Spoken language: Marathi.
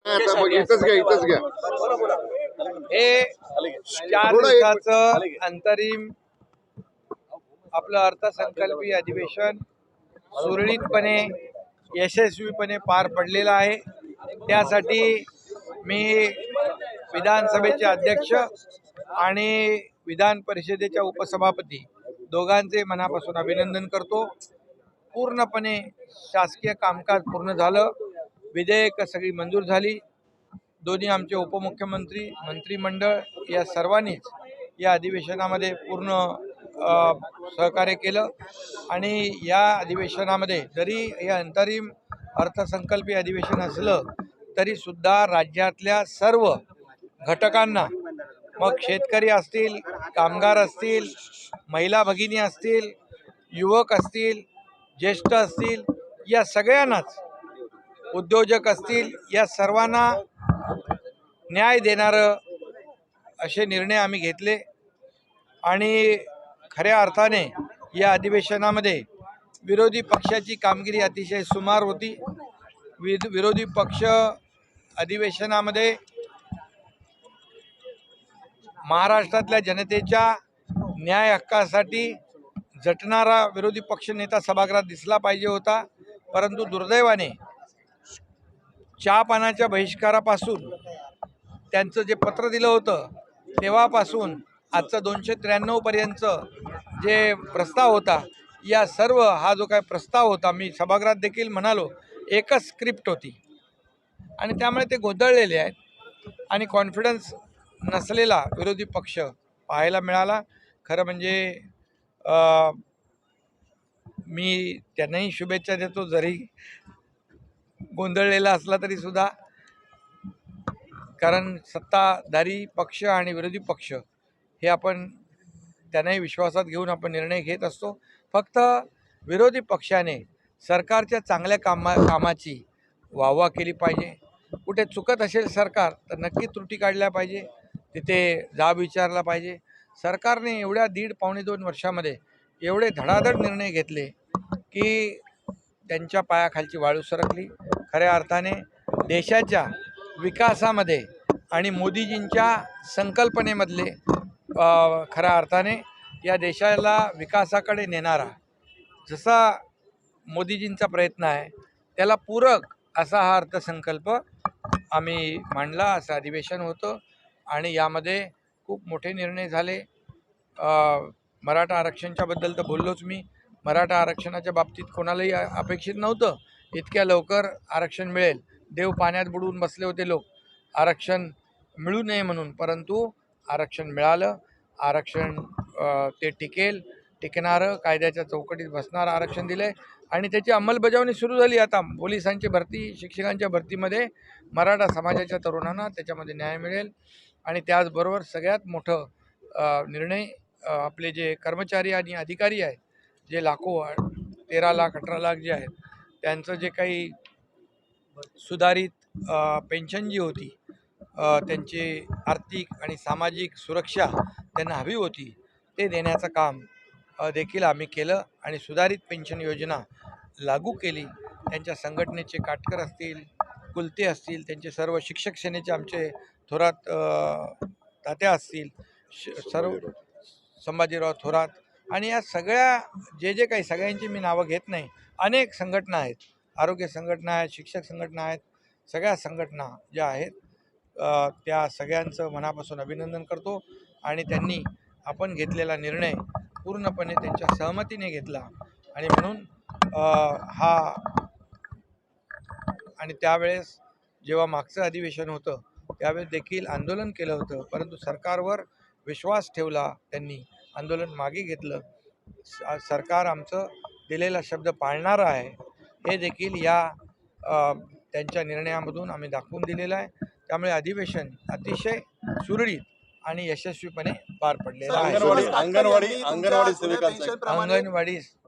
आता मग इथंच घ्या. हे 4 दिवसाचं अंतरिम आपलं अर्थसंकल्पीय अधिवेशन सुरळीतपणे यशस्वीपणे पार पडलेलं आहे। त्यासाठी मी विधानसभेचे अध्यक्ष आणि विधान परिषदेच्या उपसभापती दोघांचे मनापासून अभिनंदन करतो। पूर्णपणे शासकीय कामकाज पूर्ण झालं, विधेयक सगळी मंजूर झाली। दोन्ही आमचे उपमुख्यमंत्री, मंत्रिमंडळ या सर्वांनीच या अधिवेशनामध्ये पूर्ण सहकार्य केलं आणि या अधिवेशनामध्ये जरी हे अंतरिम अर्थसंकल्पीय अधिवेशन असलं तरी सुद्धा राज्यातल्या सर्व घटकांना, मग शेतकरी असतील, कामगार असतील, महिला भगिनी असतील, युवक असतील, ज्येष्ठ असतील, या सगळ्यांनाच, उद्योजक असतील, या सर्वांना न्याय देणारं असे निर्णय आम्ही घेतले आणि खऱ्या अर्थाने या अधिवेशनामध्ये विरोधी पक्षाची कामगिरी अतिशय सुमार होती। विरोधी पक्ष अधिवेशनामध्ये महाराष्ट्रातल्या जनतेच्या न्याय हक्कासाठी झटणारा विरोधी पक्ष नेता सभागृहात दिसला पाहिजे होता, परंतु दुर्दैवाने चहापानाच्या बहिष्कारापासून त्यांचं जे पत्र दिलं होतं तेव्हापासून आजचं 293 पर्यंत जे प्रस्ताव होता, या सर्व हा जो काय प्रस्ताव होता, मी सभागृहात देखील म्हणालो, एकच स्क्रिप्ट होती आणि त्यामुळे ते गोंधळलेले आहेत आणि कॉन्फिडन्स नसलेला विरोधी पक्ष पाहायला मिळाला। खरं म्हणजे मी त्यांनाही शुभेच्छा देतो, जरी गोंधळलेला असला तरी सुद्धा, कारण सत्ताधारी पक्ष आणि विरोधी पक्ष हे आपण त्यांनाही विश्वासात घेऊन आपण निर्णय घेत असतो। फक्त विरोधी पक्षाने सरकारच्या चांगल्या कामाची वाहवा केली पाहिजे। कुठे चुकत असेल सरकार तर नक्की त्रुटी काढल्या पाहिजे, तिथे जाब विचारला पाहिजे। सरकारने एवढ्या 1.5-2 वर्षामध्ये एवढे धडाधड निर्णय घेतले की त्यांच्या पायाखालची वाळू सरकली। खऱ्या अर्थाने देशाच्या विकासामध्ये आणि मोदीजींच्या संकल्पनेमधले खऱ्या अर्थाने या देशाला विकासाकडे नेणारा जसा मोदीजींचा प्रयत्न आहे त्याला पूरक असा हा अर्थसंकल्प आम्ही मांडला, असं अधिवेशन होतं आणि यामध्ये खूप मोठे निर्णय झाले। मराठा आरक्षणाच्याबद्दल तर बोललोच मी। मराठा आरक्षणाच्या बाबतीत कोणालाही अपेक्षित नव्हतं इतक्या लवकर आरक्षण मिळेल। देव पाण्यात बुडवून बसले होते लोक आरक्षण मिळू नये म्हणून, परंतु आरक्षण मिळालं। आरक्षण ते टिकणारं, कायद्याच्या चौकटीत बसणारं आरक्षण दिलं आहे आणि त्याची अंमलबजावणी सुरू झाली। आता पोलिसांची भरती, शिक्षकांच्या भरतीमध्ये मराठा समाजाच्या तरुणांना त्याच्यामध्ये न्याय मिळेल आणि त्याचबरोबर सगळ्यात मोठं निर्णय आपले जे कर्मचारी आणि अधिकारी आहेत, जे लाखो 13 लाख 18 लाख जे आहेत, त्यांचं जे काही सुधारित पेन्शन जी होती, त्यांची आर्थिक आणि सामाजिक सुरक्षा त्यांना हवी होती, ते देण्याचं काम देखील आम्ही केलं आणि सुधारित पेन्शन योजना लागू केली। त्यांच्या संघटनेचे काटकर असतील, कुलते असतील, त्यांचे सर्व शिक्षक सेनेचे आमचे थोरात तात्या असतील, सर्व संभाजीराव थोरात आणि या सगळ्या जे काही, सगळ्यांची मी नावं घेत नाही, अनेक संघटना आहेत, आरोग्य संघटना आहेत, शिक्षक संघटना आहेत, सगळ्या संघटना ज्या आहेत त्या सगळ्यांचं मनापासून अभिनंदन करतो आणि त्यांनी आपण घेतलेला निर्णय पूर्णपणे त्यांच्या सहमतीने घेतला आणि म्हणून आणि त्यावेळेस जेव्हा मागचं अधिवेशन होतं त्यावेळेस देखील आंदोलन केलं होतं, परंतु सरकारवर विश्वास ठेवला, त्यांनी आंदोलन मागे घेतलं। सरकार आमचं दिलेला शब्द पाळणार आहे हे देखील या त्यांच्या निर्णयामधून आम्ही दाखवून दिलेलं आहे। त्यामुळे अधिवेशन अतिशय सुरळीत आणि यशस्वीपणे पार पडलेलं आहे। अंगणवाडी